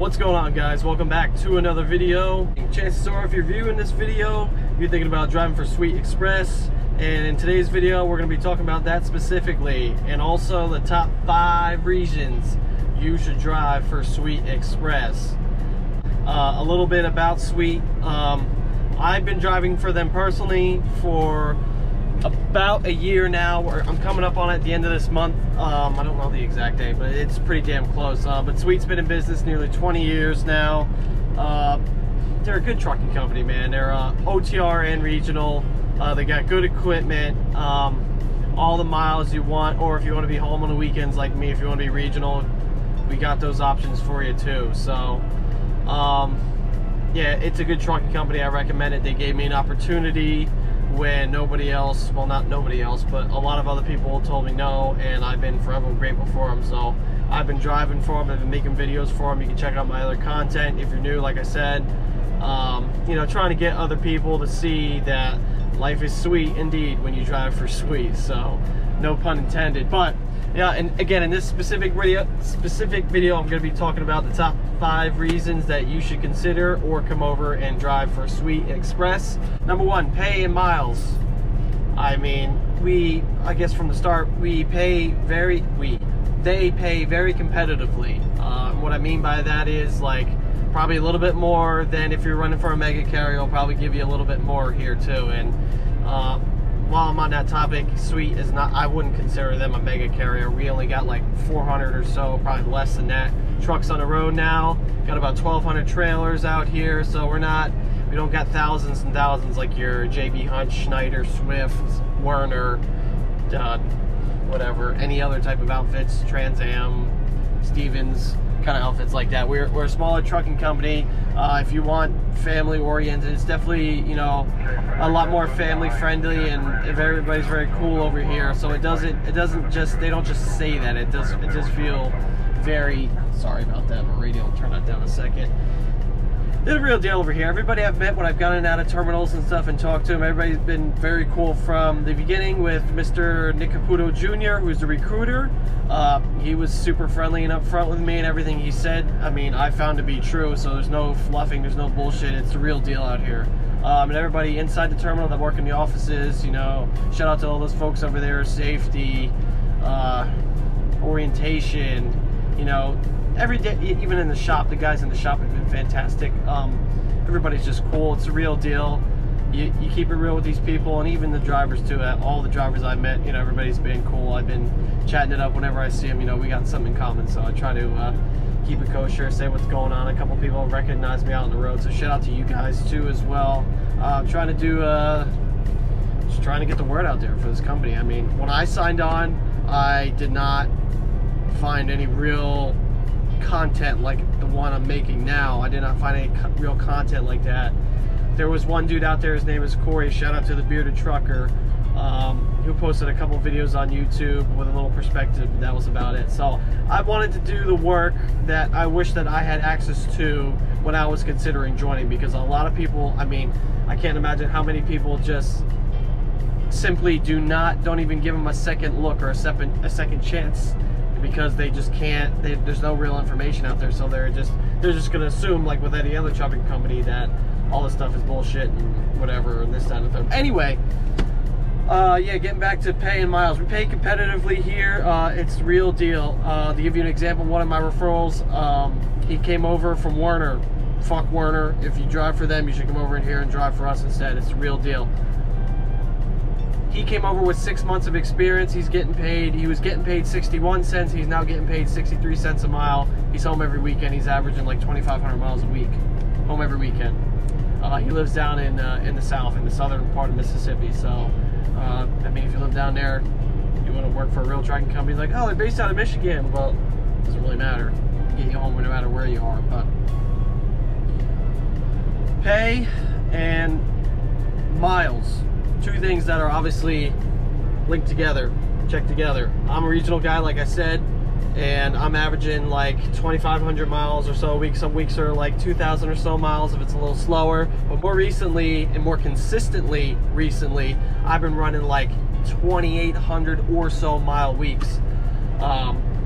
What's going on, guys? Welcome back to another video. Chances are, if you're viewing this video, you're thinking about driving for Sweet Express, and in today's video we're going to be talking about that specifically, and also the top 5 reasons you should drive for Sweet Express. A little bit about Sweet. I've been driving for them personally for about a year now. I'm coming up on it at the end of this month. I don't know the exact date, but it's pretty damn close. But Sweet's been in business nearly 20 years now. They're a good trucking company, man. They're OTR and regional. They got good equipment, all the miles you want, or if you want to be home on the weekends like me, if you want to be regional, we got those options for you too. So yeah, it's a good trucking company. I recommend it. They gave me an opportunity when nobody else, well, not nobody else, but a lot of other people told me no, and I've been forever grateful for them. So I've been driving for them, I've been making videos for them. You can check out my other content if you're new, like I said. You know, trying to get other people to see that life is sweet indeed when you drive for Sweet. So no pun intended. But yeah, and again, in this specific video, I'm going to be talking about the top 5 reasons that you should consider or come over and drive for Sweet Express. Number 1, pay in miles. I mean, I guess from the start, they pay very competitively. What I mean by that is, like, probably a little bit more than if you're running for a mega carrier. Will probably give you a little bit more here too. And while I'm on that topic, Sweet is not, I wouldn't consider them a mega carrier. We only got like 400 or so, probably less than that, trucks on the road now. Got about 1,200 trailers out here, so we don't got thousands and thousands like your JB Hunt, Schneider, Swift, Werner, whatever, any other type of outfits, Trans Am, Stevens, kind of outfits like that. We're a smaller trucking company. If you want family oriented, it's definitely, you know, a lot more family friendly, and everybody's very cool over here. So it doesn't just, they don't just say that, it does feel very, sorry about that, my radio, I'll turn that down a second. It's a real deal over here. Everybody I've met when I've gone in and out of terminals and stuff and talked to them, everybody's been very cool from the beginning. With Mr. Caputo Jr., who's the recruiter, he was super friendly and upfront with me, and everything he said, I mean, I found to be true. So there's no fluffing, there's no bullshit. It's the real deal out here. And everybody inside the terminal that work in the offices, you know, shout out to all those folks over there, safety, orientation, you know, every day, even in the shop, the guys in the shop have been fantastic. Everybody's just cool. It's a real deal. You keep it real with these people, and even the drivers too. All the drivers I met, you know, everybody's been cool. I've been chatting it up whenever I see them. You know, we got something in common, so I try to keep it kosher, say what's going on. A couple people recognize me out on the road, so shout out to you guys too as well. Trying to do, just trying to get the word out there for this company. I mean, when I signed on, I did not find any real content like the one I'm making now. I did not find any real content like that. There was one dude out there, his name is Corey, shout out to the bearded trucker, who posted a couple videos on YouTube with a little perspective. That was about it. So I wanted to do the work that I wish that I had access to when I was considering joining, because a lot of people, I mean, I can't imagine how many people just simply don't even give them a second look or a second chance, because they just can't, there's no real information out there. So they're just gonna assume, like with any other trucking company, that all this stuff is bullshit and whatever and this, that, and the third. Anyway, yeah, getting back to pay and miles. We pay competitively here. It's the real deal. To give you an example, one of my referrals, he came over from Werner. Fuck Werner. If you drive for them, you should come over in here and drive for us instead. It's the real deal. He came over with 6 months of experience. He's getting paid, he was getting paid 61 cents. He's now getting paid 63 cents a mile. He's home every weekend. He's averaging like 2,500 miles a week. Home every weekend. He lives down in the south, in the southern part of Mississippi. So, I mean, if you live down there, you want to work for a real trucking company, like, oh, they're based out of Michigan. Well, it doesn't really matter. Get you home no matter where you are. But pay and miles. 2 things that are obviously linked together, checked together. I'm a regional guy, like I said, and I'm averaging like 2,500 miles or so a week. Some weeks are like 2,000 or so miles if it's a little slower. But more recently, and more consistently recently, I've been running like 2,800 or so mile weeks.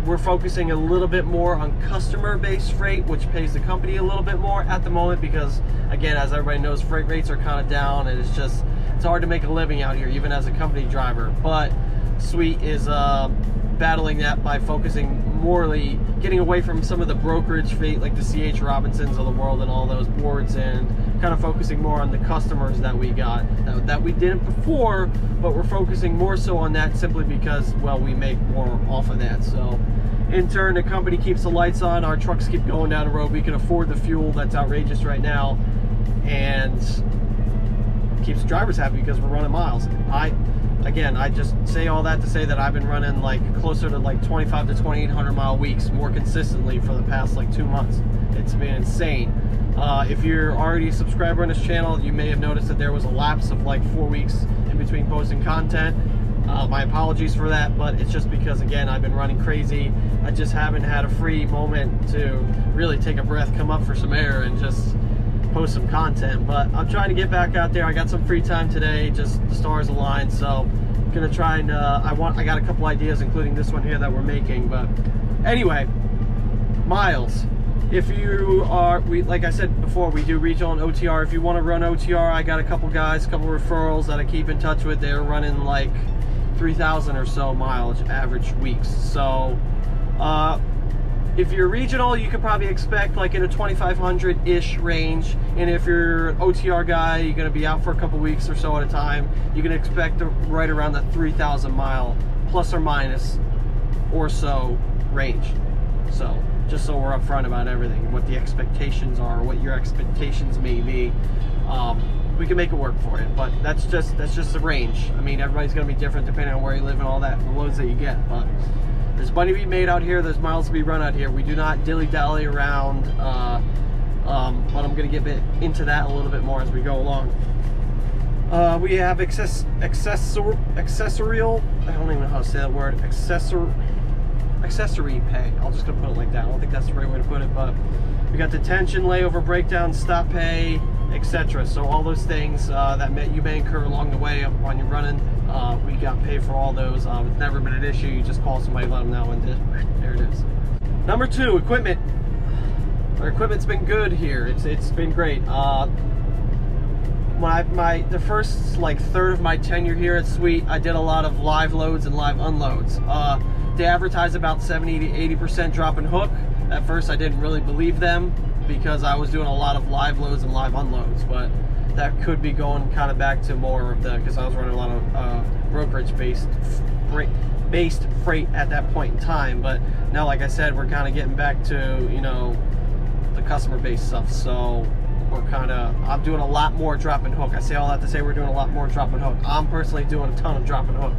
we're focusing a little bit more on customer-based freight, which pays the company a little bit more at the moment because, again, as everybody knows, freight rates are kind of down, and it's hard to make a living out here, even as a company driver. But Sweet is battling that by focusing morely, getting away from some of the brokerage freight like the CH Robinsons of the world and all those boards, and kind of focusing more on the customers that we got that we didn't before, but we're focusing more so on that simply because, well, we make more off of that. So in turn, the company keeps the lights on, our trucks keep going down the road, we can afford the fuel that's outrageous right now, and keeps drivers happy because we're running miles. Again, I just say all that to say that I've been running like closer to like 25 to 2,800 mile weeks more consistently for the past like 2 months. It's been insane. If you're already a subscriber on this channel, you may have noticed that there was a lapse of like 4 weeks in between posting content. My apologies for that, but it's just because, again, I've been running crazy. I just haven't had a free moment to really take a breath, come up for some air, and just post some content. But I'm trying to get back out there. I got some free time today, just the stars aligned, so I'm gonna try and I got a couple ideas, including this one here that we're making. But anyway, miles. If you are, like I said before, we do regional and OTR. If you want to run OTR, I got a couple guys, a couple referrals that I keep in touch with. They're running like 3,000 or so mileage average weeks. So if you're regional, you could probably expect like in a 2,500-ish range. And if you're an OTR guy, you're going to be out for a couple weeks or so at a time, you can expect right around that 3,000 mile plus or minus or so range. So just so we're upfront about everything, what the expectations are, what your expectations may be, we can make it work for you. But that's just the range. I mean, everybody's going to be different depending on where you live and all that, and the loads that you get. But there's money to be made out here. There's miles to be run out here. We do not dilly-dally around, but I'm going to get into that a little bit more as we go along. We have accessorial, I don't even know how to say that word, accessory pay. I'm just going to put it like that. I don't think that's the right way to put it, but we got detention, layover, breakdown, stop pay, etc. So all those things that you may incur along the way when you're running, we got paid for all those. It's never been an issue. You just call somebody, let them know, and there it is. Number 2, equipment. Our equipment's been good here. It's been great. The first like third of my tenure here at Sweet, I did a lot of live loads and live unloads. They advertise about 70 to 80% drop and hook. At first, I didn't really believe them because I was doing a lot of live loads and live unloads, but that could be going kind of back to more of the, because I was running a lot of brokerage-based freight at that point in time. But now, like I said, we're kind of getting back to, you know, the customer-based stuff. So I'm doing a lot more drop and hook. I say all that to say we're doing a lot more drop and hook. I'm personally doing a ton of drop and hook.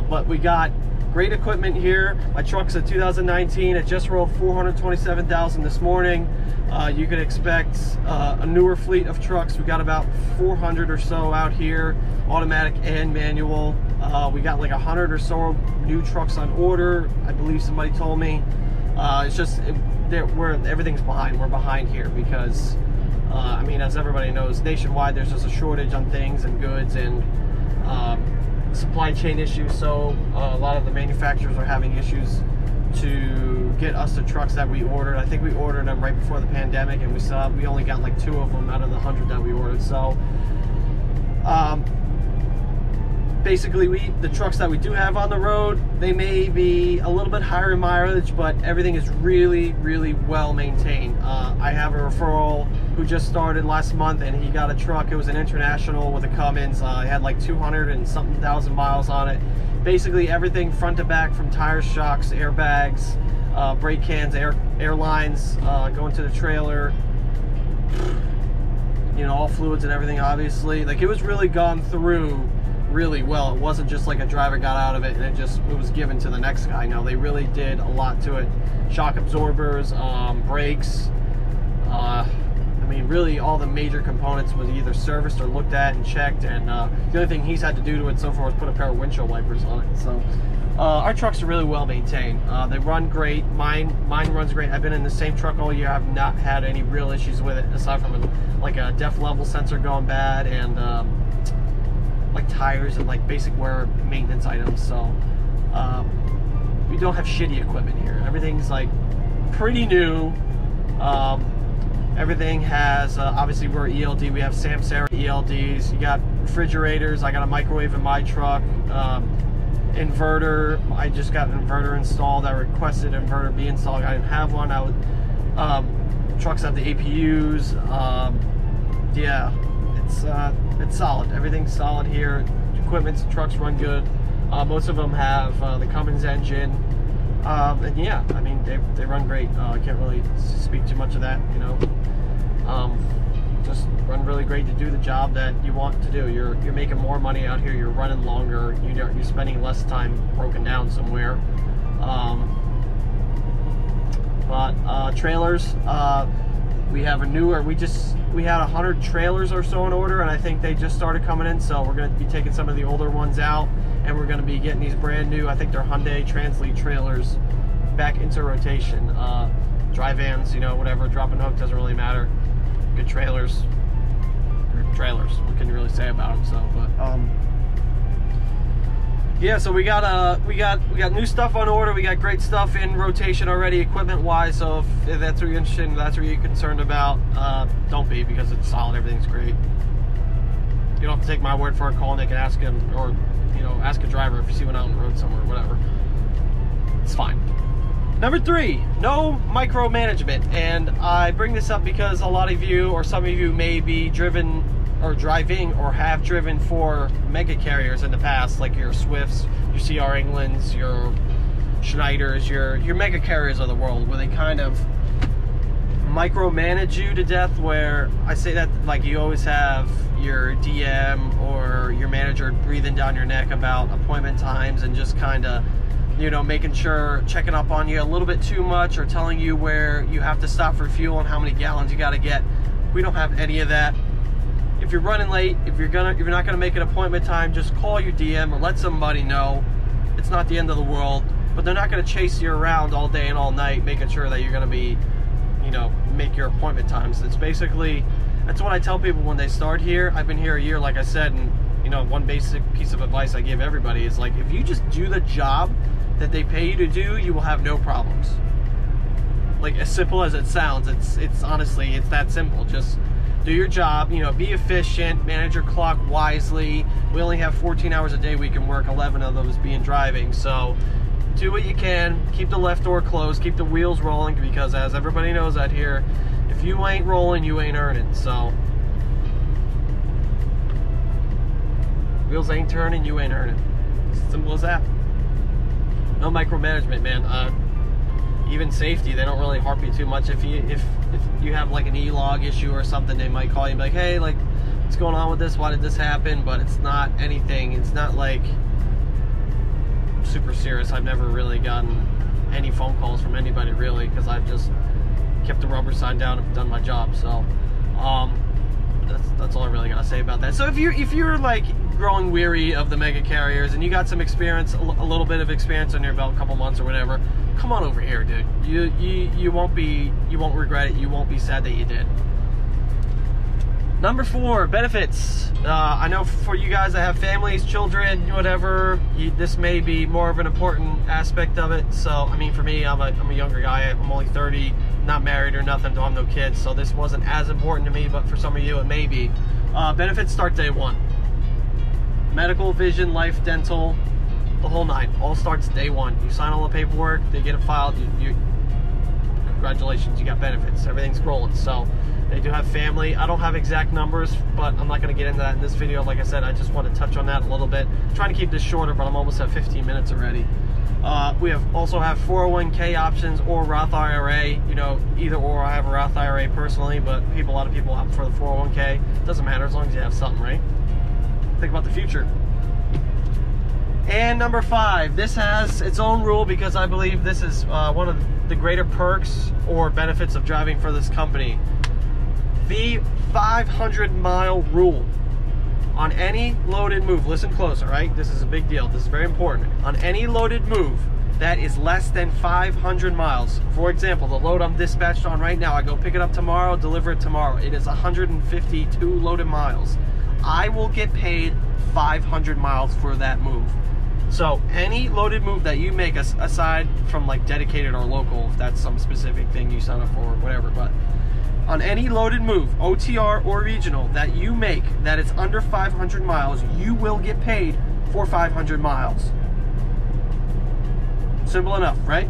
But we got great equipment here. My truck's a 2019. It just rolled 427,000 this morning. You could expect a newer fleet of trucks. We got about 400 or so out here, automatic and manual. We got like 100 or so new trucks on order, I believe somebody told me. It's just everything's behind. We're behind here because I mean, as everybody knows, nationwide there's just a shortage on things and goods and supply chain issues. So a lot of the manufacturers are having issues to get us the trucks that we ordered. I think we ordered them right before the pandemic, and we only got like 2 of them out of the 100 that we ordered. So basically, the trucks that we do have on the road, they may be a little bit higher in mileage, but everything is really, really well maintained. I have a referral who just started last month, and he got a truck. It was an International with a Cummins. It had like 200 and something thousand miles on it. Basically everything front to back, from tires, shocks, airbags, brake cans, air lines, going to the trailer, you know, all fluids and everything, obviously. Like, it was really gone through really well. It wasn't just like a driver got out of it and it was given to the next guy. No, they really did a lot to it. Shock absorbers, brakes, I mean, really all the major components was either serviced or looked at and checked, and the only thing he's had to do to it so far was put a pair of windshield wipers on it. So our trucks are really well maintained. They run great. Mine runs great. I've been in the same truck all year. I've not had any real issues with it, aside from like a def level sensor going bad and like tires and like basic wear maintenance items. So we don't have shitty equipment here. Everything's like pretty new. Everything has, obviously we're ELD, we have Samsara ELDs, you got refrigerators, I got a microwave in my truck, inverter, I just got an inverter installed, I requested an inverter be installed, I didn't have one, trucks have the APUs, yeah, it's solid, everything's solid here, equipment's, trucks run good, most of them have the Cummins engine, and yeah, I mean, they run great. I can't really speak too much of that, you know. Just run really great to do the job that you want to do. You're making more money out here. You're running longer. You're spending less time broken down somewhere. Trailers. We have a newer. We had 100 trailers or so in order, and I think they just started coming in. So we're going to be taking some of the older ones out, and we're going to be getting these brand new, I think they're Hyundai Translead trailers, back into rotation. Dry vans, you know, whatever, drop and hook, doesn't really matter. Good trailers. Trailers, what can you really say about them? So, but yeah, so we got new stuff on order. We got great stuff in rotation already, equipment wise. So if that's what you're interested in, that's what you're concerned about, don't be, because it's solid. Everything's great. You don't have to take my word for it. Call Nick and ask him, or you know, ask a driver if you see one out on the road somewhere, whatever. It's fine. Number 3, no micromanagement. And I bring this up because a lot of you, or some of you, may be driven or driving or have driven for mega carriers in the past, like your Swifts, your CR Englands, your Schneiders, your mega carriers of the world, where they kind of micromanage you to death. Where I say that, like, you always have your DM or your manager breathing down your neck about appointment times and just kind of, you know, making sure, checking up on you a little bit too much, or telling you where you have to stop for fuel and how many gallons you got to get. We don't have any of that. If you're running late, if you're not gonna make an appointment time, just call your DM or let somebody know. It's not the end of the world, but they're not gonna chase you around all day and all night, making sure that you're gonna be, you know, make your appointment times. It's basically, that's what I tell people when they start here. I've been here a year, like I said, and you know, one basic piece of advice I give everybody is, like, if you just do the job that they pay you to do, you will have no problems. Like, as simple as it sounds, it's honestly, it's that simple. Just do your job, you know, be efficient, manage your clock wisely. We only have 14 hours a day we can work, 11 of those being driving. So do what you can, keep the left door closed, keep the wheels rolling, because as everybody knows out here, if you ain't rolling, you ain't earning. So wheels ain't turning, you ain't earning. Simple as that. No micromanagement, man. Even safety, they don't really harp you too much. If you have like an E-log issue or something, they might call you and be like, hey, like, what's going on with this? Why did this happen? But it's not anything. It's not like super serious. I've never really gotten any phone calls from anybody, really, because I've just kept the rubber side down and done my job. So that's all I really gotta say about that. So if you're like growing weary of the mega carriers and you got some experience, a little bit of experience on your belt, a couple months or whatever, come on over here, dude. You won't regret it. You won't be sad that you did. Number 4, benefits. I know for you guys that have families, children, whatever, this may be more of an important aspect of it. So, I mean, for me, I'm a younger guy. I'm only 30, not married or nothing, don't have no kids. So this wasn't as important to me, but for some of you, it may be. Benefits start day 1. Medical, vision, life, dental, the whole 9. All starts day 1. You sign all the paperwork, they get it filed, congratulations, you got benefits. Everything's rolling. So they do have family. I don't have exact numbers, but I'm not going to get into that in this video. Like I said, I just want to touch on that a little bit. I'm trying to keep this shorter, but I'm almost at 15 minutes already. We also have 401k options or Roth IRA. You know, either or. I have a Roth IRA personally, but a lot of people opt for the 401k. It doesn't matter as long as you have something, right? Think about the future. And number 5, this has its own rule, because I believe this is one of the greater perks or benefits of driving for this company. The 500-mile rule. On any loaded move, listen close, all right? This is a big deal. This is very important. On any loaded move that is less than 500 miles, for example, the load I'm dispatched on right now, I go pick it up tomorrow, deliver it tomorrow. It is 152 loaded miles. I will get paid 500 miles for that move. So any loaded move that you make, aside from like dedicated or local, if that's some specific thing you sign up for or whatever, but on any loaded move, OTR or regional, that you make that it's under 500 miles, you will get paid for 500 miles. Simple enough, right?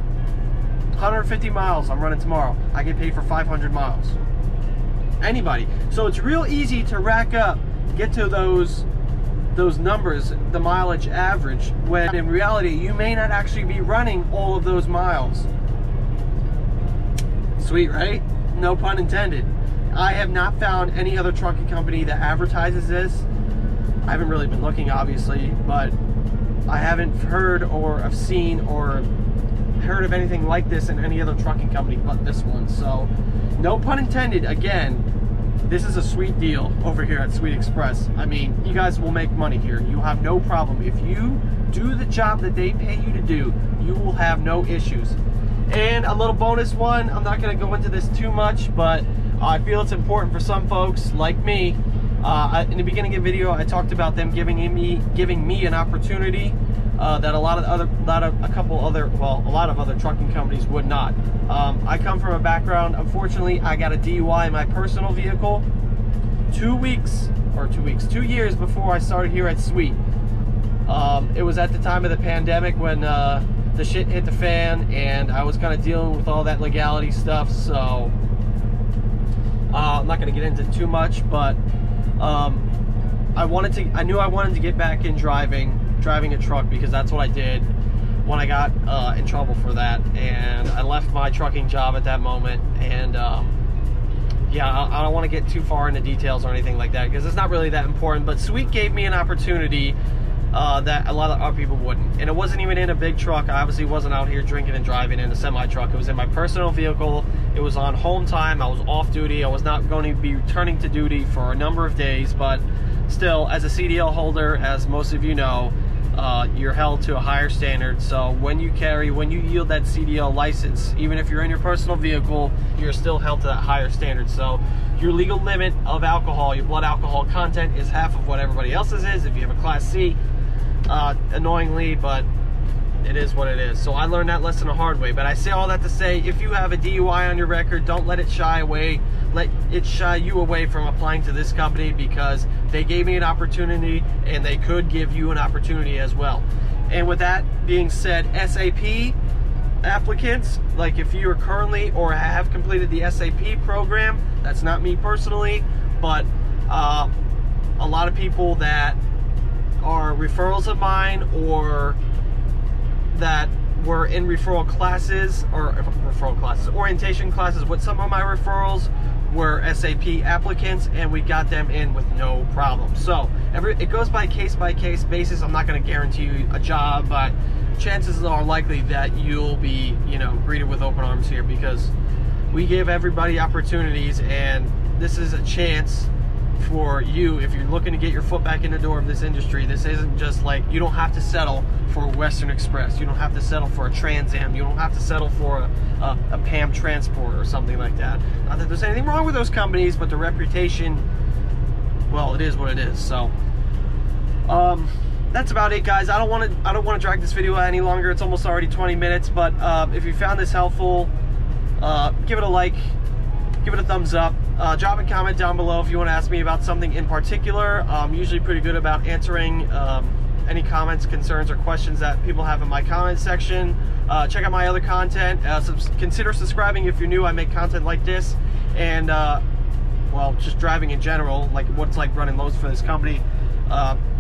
150 miles I'm running tomorrow, I get paid for 500 miles. Anybody. So it's real easy to rack up, get to those numbers, the mileage average, when in reality you may not actually be running all of those miles. Sweet, right? No pun intended. I have not found any other trucking company that advertises this. I haven't really been looking, obviously, but I haven't heard or have seen or heard of anything like this in any other trucking company but this one. So no pun intended. Again, this is a sweet deal over here at Sweet Express. I mean, you guys will make money here. You have no problem. If you do the job that they pay you to do, you will have no issues. And a little bonus one, I'm not going to go into this too much, but I feel it's important for some folks like me. In the beginning of the video, I talked about them giving me an opportunity that a lot of other trucking companies would not. I come from a background, unfortunately, I got a DUI in my personal vehicle 2 years before I started here at Sweet. It was at the time of the pandemic when the shit hit the fan, and I was kind of dealing with all that legality stuff, so I'm not going to get into too much, but I knew I wanted to get back in driving a truck, because that's what I did when I got in trouble for that, and I left my trucking job at that moment. And yeah, I don't want to get too far into details or anything like that, because it's not really that important, but Sweet gave me an opportunity that a lot of other people wouldn't. And it wasn't even in a big truck. I obviously wasn't out here drinking and driving in a semi-truck. It was in my personal vehicle. It was on home time. I was off duty. I was not going to be returning to duty for a number of days, but still, as a CDL holder, as most of you know, you're held to a higher standard. So when you yield that CDL license, even if you're in your personal vehicle, you're still held to that higher standard. So your legal limit of alcohol, your blood alcohol content, is half of what everybody else's is if you have a Class C. Annoyingly, but it is what it is. So I learned that lesson the hard way. But I say all that to say, if you have a DUI on your record, don't let it shy you away from applying to this company, because they gave me an opportunity and they could give you an opportunity as well. And with that being said, SAP applicants, like if you are currently or have completed the SAP program, that's not me personally, but a lot of people that are referrals of mine or that were in orientation classes with some of my referrals were SAP applicants, and we got them in with no problem. So it goes by case basis. I'm not going to guarantee you a job, but chances are likely that you'll be, greeted with open arms here, because we give everybody opportunities, and this is a chance for you. If you're looking to get your foot back in the door of this industry, this isn't just like, you don't have to settle for Western Express, you don't have to settle for a Trans Am, you don't have to settle for a PAM Transport or something like that. Not that there's anything wrong with those companies, but the reputation, well, it is what it is. So that's about it, guys. I don't want to drag this video out any longer. It's almost already 20 minutes, but if you found this helpful, give it a like, give it a thumbs up. Drop a comment down below if you want to ask me about something in particular. I'm usually pretty good about answering any comments, concerns, or questions that people have in my comment section. Check out my other content. Consider subscribing if you're new. I make content like this, and well, just driving in general, like what it's like running loads for this company.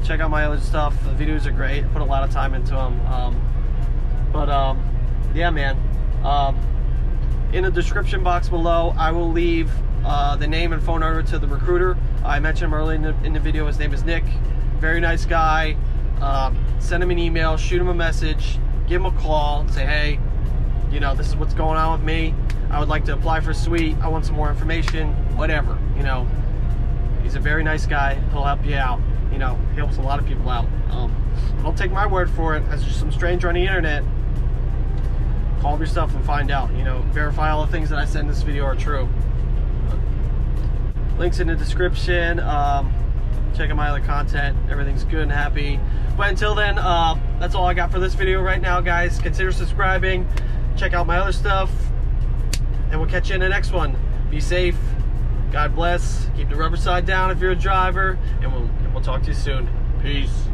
Check out my other stuff. The videos are great. I put a lot of time into them. Yeah, man. In the description box below, I will leave the name and phone number to the recruiter. I mentioned him earlier in the video. His name is Nick. Very nice guy. Send him an email, shoot him a message, give him a call, say, hey, this is what's going on with me. I would like to apply for Sweet. I want some more information, whatever. He's a very nice guy. He'll help you out. He helps a lot of people out. Don't take my word for it. As just some stranger on the internet. Call yourself and find out. Verify all the things that I said in this video are true. Links in the description. Check out my other content. Everything's good and happy. But until then, that's all I got for this video right now, guys. Consider subscribing, check out my other stuff, and we'll catch you in the next one. Be safe, God bless, keep the rubber side down if you're a driver, and we'll talk to you soon. Peace.